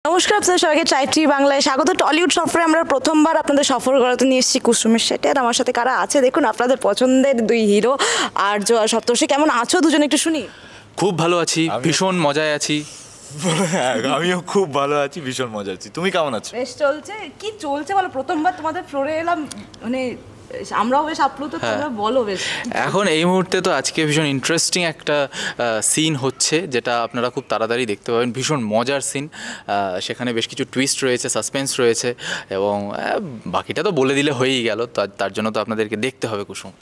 নমস্কার আপনাদের সবাইকে চাইটি বাংলায় স্বাগত। টলিউড সফরে আমরা প্রথমবার আপনাদের সফর করাতে নিয়ে এসেছি কুসুমের সেটে। আর আমার সাথে কারা আছে দেখুন, আপনাদের পছন্দের দুই হিরো আর্য আর সপ্তর্ষি। কেমন আছো দুজন একটু শুনি? খুব ভালো আছি, ভীষণ মজায় আছি। আমিও খুব ভালো আছি, ভীষণ মজা আছি। তুমি কেমন আছো? বেশ চলছে। কি চলছে বলো? প্রথমবার তোমাদের ফ্লোরে এলাম, মানে আমরাও বেশ আপ্লুত। তোমরা বলো বেশ। এখন এই মুহূর্তে তো আজকে ভীষণ ইন্টারেস্টিং একটা সিন হচ্ছে, যেটা আপনারা খুব তাড়াতাড়ি দেখতে পাবেন। ভীষণ মজার সিন, সেখানে বেশ কিছু টুইস্ট রয়েছে, সাসপেন্স রয়েছে, এবং বাকিটা তো বলে দিলে হয়েই গেল। তার জন্য তো আপনাদেরকে দেখতে হবে কুসুম।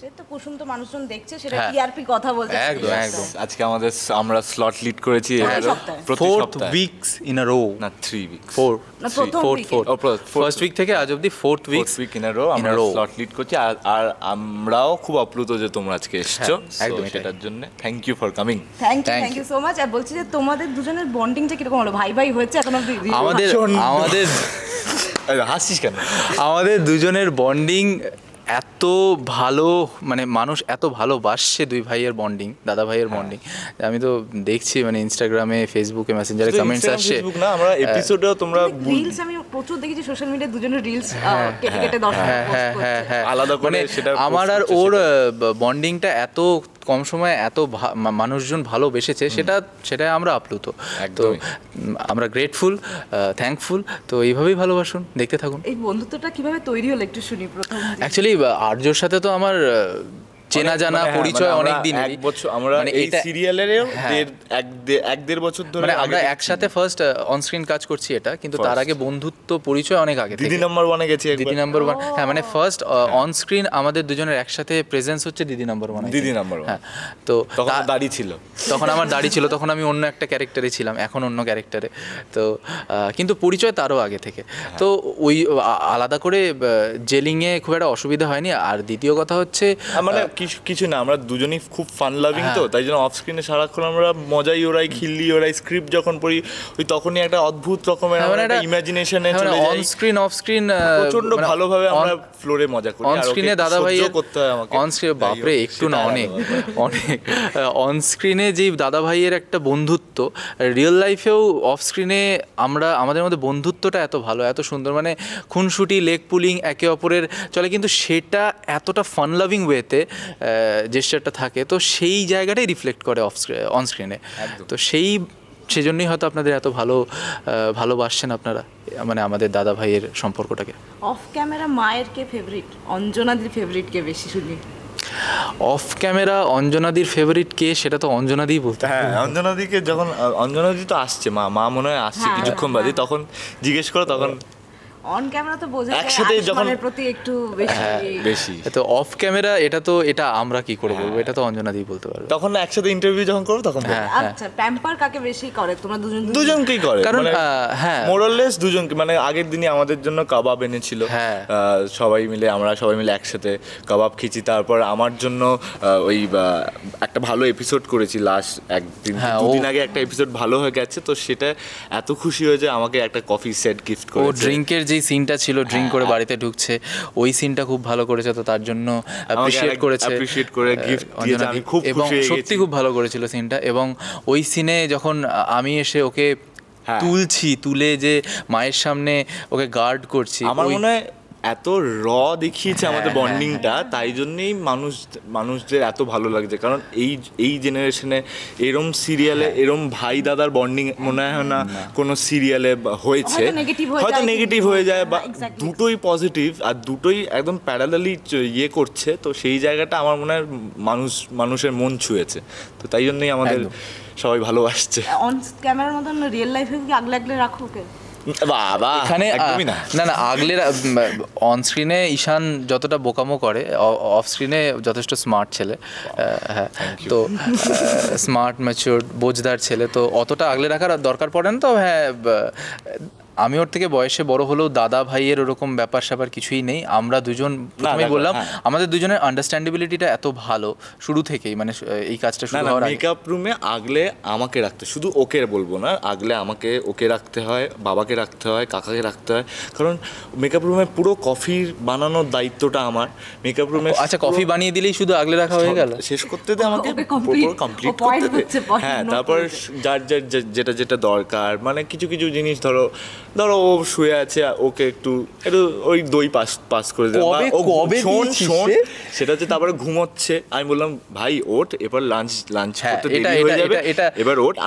সে তো কুসুম তো মানুষজন দেখছে, সেটা টিআরপি কথা বলতে। একদম একদম। আজকে আমরা স্লট লিড করেছি প্রতি সপ্তাহে, 4 weeks in a row, না 3 উইক, 4 না প্রথম ফার্স্ট উইক থেকে আজ অবধি 4th week in a rho আমরা স্লট লিড করছি। আর আমরাও খুব আপ্লুত যে তোমরা আজকে এসেছো। একদম, সেটার জন্য thank you for coming. Thank you so much. আর বলছি যে তোমাদের দুজনের বন্ডিংটা কিরকম হলো? ভাই ভাই হয়েছে এখন অবধি? আমাদের হাসিস কেন? আমাদের দুজনের বন্ডিং এত ভালো, মানে মানুষ এত ভালোবাসছে দুই ভাইয়ের বন্ডিং, দাদা ভাইয়ের বন্ডিং। আমি তো দেখছি মানে ইনস্টাগ্রামে, ফেসবুকে, মেসেঞ্জারে কমেন্টস আসছে। না আমরা এপিসোডেও তোমরা রিলস, আমি প্রচুর দেখেছি সোশ্যাল মিডিয়ায় দুজনের রিলস কেটে কেটে দর্শক আলাদা করে সেটা আমার আর ওর বন্ডিংটা এত কম সময়ে এত মানুষজন ভালোবেসেছে, সেটাই আমরা আপ্লুত। তো আমরা গ্রেটফুল, থ্যাঙ্কফুল। তো এইভাবেই ভালোবাসুন, দেখতে থাকুন। এই বন্ধুত্বটা কিভাবে তৈরি হলো একটু শুনি। প্রথম অ্যাকচুয়ালি আর্যর সাথে তো আমার চেনা জানা পরিচয় অনেক দিন। এক বছর আমরা এই সিরিয়ালেরও 1.5 বছর ধরে মানে আমরা একসাথে ফার্স্ট অন স্ক্রিন কাজ করছি এটা, কিন্তু তার আগে বন্ধুত্ব পরিচয় অনেক আগে থেকে। দিদি নাম্বার 1 এ গেছি একবার। দিদি নাম্বার 1, হ্যাঁ, মানে ফার্স্ট অন স্ক্রিন আমাদের দুজনের একসাথে প্রেজেন্স হচ্ছে দিদি নাম্বার 1। দিদি নাম্বার 1, হ্যাঁ। তো তখন দাড়ি ছিল, তখন আমার দাড়ি ছিল, তখন আমি অন্য একটা ক্যারেক্টারে ছিলাম, এখন অন্য ক্যারেক্টারে। তো কিন্তু পরিচয় তারও আগে থেকে। তো ওই আলাদা করে জেলিংয়ে খুব একটা অসুবিধা হয়নি। আর দ্বিতীয় কথা হচ্ছে মানে কিছু না, আমরা দুজনেই খুব ফান লাভিং, তো তাই জন্য অফ স্ক্রিনে সারাক্ষণ আমরা মজাই ওরাই, খিল্লি ওরাই। স্ক্রিপ্ট যখন পড়ি ওই তখনই একটা অদ্ভুত রকমের একটা ইমাজিনেশনে চলে যাই। অন স্ক্রিন অফ স্ক্রিন প্রচন্ড ভালোভাবে আমরা ফ্লোরে মজা করি। অন স্ক্রিনে দাদা ভাই করতে হয় আমাকে অন স্ক্রিনে, বাপরে একটু না অনেক অন স্ক্রিনে যে দাদা ভাইয়ের একটা বন্ধুত্ব, রিয়েল লাইফেও অফ স্ক্রিনে আমাদের মধ্যে বন্ধুত্বটা এত ভালো, এত সুন্দর, মানে খুনসুটি, লেগ পুলিং একে অপরের চলে, কিন্তু সেটা এতটা ফান লাভিং ওয়েতে জেস্টারটা থাকে। তো সেই জায়গাটাই রিফ্লেক্ট করে অন স্ক্রিনে। তো সেজন্যই হয়তো আপনাদের এত ভালোবাসছেন আপনারা, মানে আমাদের দাদা ভাইয়ের সম্পর্কটাকে। অফ ক্যামেরা মায়ের কে ফেভারিট, অঞ্জনাদির ফেভারিট কে বেশি শুনি? অফ ক্যামেরা অঞ্জনাদির ফেভারিট কে, সেটা তো অঞ্জনাদিই বলতে। হ্যাঁ, অঞ্জনাদিকে যখন অঞ্জনাদি তো আসছে, মা মনে হয় আসছে কিছুক্ষণ বাদে, তখন জিজ্ঞেস করো, তখন অন ক্যামেরা তো বোঝা যায় একসাথে যখন প্রতি একটু বেশি। তো অফ ক্যামেরা এটা আমরা কি করে বলবো, এটা তো অঞ্জনাদিই বলতে পারবে। তখন একসাথে ইন্টারভিউ যখন করো তখন। আচ্ছা, প্যাম্পার কাকে বেশি করে? তোমরা দুজনকেই করে, কারণ হ্যাঁ, মোরলেস দুজনকে। মানে আগের দিনই আমাদের জন্য কাবাব এনেছিল, সবাই মিলে একসাথে কাবাব খেয়েছি। তারপর আমার জন্য ওই একটা ভালো এপিসোড করেছি লাস্ট দুদিন আগে, একটা এপিসোড ভালো হয়ে গেছে। তো সেটা এত খুশি হয়েছে, আমাকে একটা কফি সেট গিফট করেছে। ও ড্রিঙ্কের যে সিনটা ছিল, ড্রিঙ্ক করে বাড়িতে ঢুকছে, ওই সিনটা খুব ভালো করেছে। তো তার জন্য অ্যাপ্রিশিয়েট করে গিফট দিয়েছে, আমি খুব খুশি হয়ে গেছি। সত্যি খুব ভালো করেছিল সিনটা। এবং ওই সিনে যখন আমি এসে ওকে তুলে যে মায়ের সামনে ওকে গার্ড করছি, আমার মনে হয় এত দেখিয়েছে আমাদের বন্ডিংটা, তাই জন্যই মানুষদের এত ভালো লাগছে। কারণ এই জেনারেশনে এরম সিরিয়ালে এরম ভাই দাদার বন্ডিং মনে হয় না কোনো সিরিয়ালে হয়েছে। হয়তো নেগেটিভ হয়ে যায়, বা দুটোই পজিটিভ, আর দুটোই একদম প্যারালালি করছে। তো সেই জায়গাটা আমার মনে হয় মানুষের মন ছুঁয়েছে। তো তাই জন্যই আমাদের সবাই ভালোবাসছে। অন ক্যামেরার মতন রিয়েল লাইফে কি আগলে রাখো ওকে? বাবা, এখানে না আগলে অন স্ক্রিনে ঈশান যতটা বোকামো করে, অফ স্ক্রিনে যথেষ্ট স্মার্ট ছেলে। হ্যাঁ, তো স্মার্ট, ম্যাচিওর, বোঝদার ছেলে। তো অতটা আগলে রাখার দরকার পড়ে না। তো হ্যাঁ, আমি ওর থেকে বয়সে বড় হলেও দাদা ভাইয়ের ওরকম ব্যাপার স্যাপার কিছুই নেই। আমরা দুজন প্রথমেই দেখো, বললাম হ্যাঁ। আমাদের দুজনের আন্ডারস্ট্যান্ডেবিলিটিটা এত ভালো শুরু থেকেই, মানে এই কাজটা না শুরু না হওয়ার আগে। মেকআপ রুমে আগলে আমাকে রাখতে, শুধু ওকে বলবো না, আগলে আমাকে ওকে রাখতে হয়, বাবাকে রাখতে হয়, কাকাকে রাখতে হয়, কারণ মেকআপ রুমে পুরো কফির বানানোর দায়িত্বটা আমার। মেকআপ রুমে আচ্ছা, কফি বানিয়ে দিলেই শুধু আগলে রাখা হয়ে গেল? শেষ করতে দে আমাকে, ওকে complete, কমপ্লিট ও point করতে দে। হচ্ছে, point হ্যাঁ, note তারপর করছে। যার যার যেটা যেটা দরকার, মানে কিছু কিছু জিনিস ধরো ও শুয়ে আছে, ওকে একটু একটু ওই দই পাস করে দেবে, বা ও কবে শোন দিয়েছিস শোন রে? সেটা হচ্ছে, তারপরে ঘুমোচ্ছে, আমি বললাম ভাই ওঠ, এবার লাঞ্চ হ্যাঁ, করতে এটা- দেরি হয়ে এটা- যাবে, এটা- এবার ওঠ,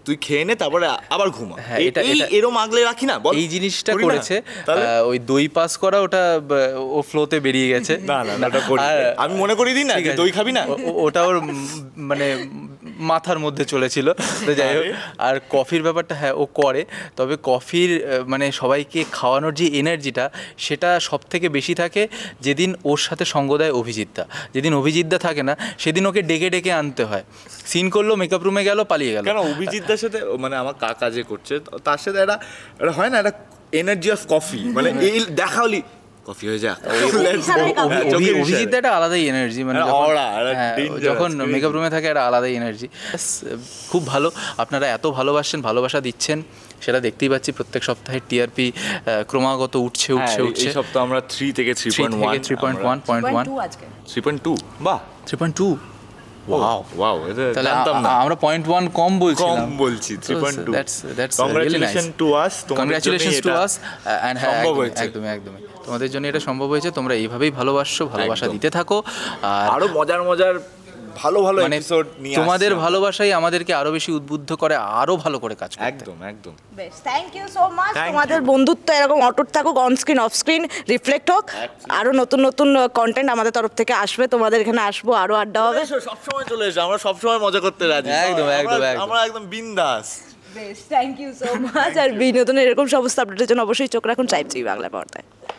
তুই খেয়ে নে, তারপরে আবার ঘুমা। হ্যাঁ, এটা- এই এটা- এরম আগলে রাখি না, বল এই জিনিসটা করি না? করেছে, তাহলে ওই দই পাস করা ওটা ও ফ্লোতে বেরিয়ে গেছে। না না না, ওটা করি না। আর- আমি মনে করি দিই না ঠিক যে আছে। দই খাবি না। ওটা ওর মানে মাথার মধ্যে চলেছিল, তো যাই হোক। আর কফির ব্যাপারটা হ্যাঁ ও করে, তবে কফির মানে সবাইকে খাওয়ানোর যে এনার্জিটা সেটা সব থেকে বেশি থাকে যেদিন ওর সাথে সঙ্গ দেয় অভিজিৎদা। যেদিন অভিজিৎদা থাকে না সেদিন ওকে ডেকে ডেকে আনতে হয়। সিন করলো, মেকআপ রুমে গেল, পালিয়ে গেল। কেন অভিজিৎদার সাথে, মানে আমার কাকা যে করছে তার সাথে একটা হয় না, একটা এনার্জি অফ কফি, মানে এই দেখা হলি কফি হয়ে যাক, Let's go। হ্যাঁ, চোখের অভিজিৎ ইশারায়। একটা আলাদাই এনার্জি, মানে একটা যখন- aura, একটা হ্যাঁ, dangerous, যখন crazy। মেকআপ রুমে থাকে একটা আলাদাই এনার্জি। খুব ভালো, আপনারা এত ভালোবাসেন, ভালোবাসা দিচ্ছেন, সেটা দেখতেই পাচ্ছি। প্রত্যেক সপ্তাহে টিআরপি ক্রমাগত উঠছে হ্যাঁ, উঠছে উঠছে। এই সপ্তাহ আমরা 3 থেকে 3.1 3.2 আজকে 3.2 বাহ 3.2 ওয়াও ওয়াও, এটা তাহলে জানতাম না। আমরা 0.1 কম বলছিলাম। কম বলছি, 3.2। That's Congratulations to us, তোমাদের কংগ্রাচুলেশনস টু জন্যই আস অ্যান্ড হ্যাঁ, সম্ভব একদমই, হয়েছে। একদমই একদমই তোমাদের জন্য এটা সম্ভব হয়েছে। তোমরা এইভাবেই ভালোবাসো, ভালোবাসা একদম। দিতে থাকো। আর আরো মজার মজার ভালো ভালো মানে এপিসোড নিয়ে তোমাদের আসছি আমরা। ভালোবাসাই আমাদেরকে আরো বেশি উদ্বুদ্ধ করে আরো ভালো করে কাজ করতে। একদম একদম। বেশ, thank you so much. Thank তোমাদের you. বন্ধুত্ব এরকম অটুট থাকুক, on screen off screen reflect হোক। Absolutely. আরো নতুন নতুন কন্টেন্ট আমাদের তরফ থেকে আসবে, তোমাদের এখানে আসবো, আরো আড্ডা হবে। সবসময় চলে এসো, আমরা সবসময় মজা করতে রাজি। একদম, আমরা- একদম, একদম। আমরা একদম বিন্দাস। বেশ, থ্যাংক ইউ সো মাচ। আর বিনোদনের এরকম সমস্ত আপডেটের জন্য অবশ্যই চোখ রাখুন ট্রাইব টিভি বাংলা পর্দায়।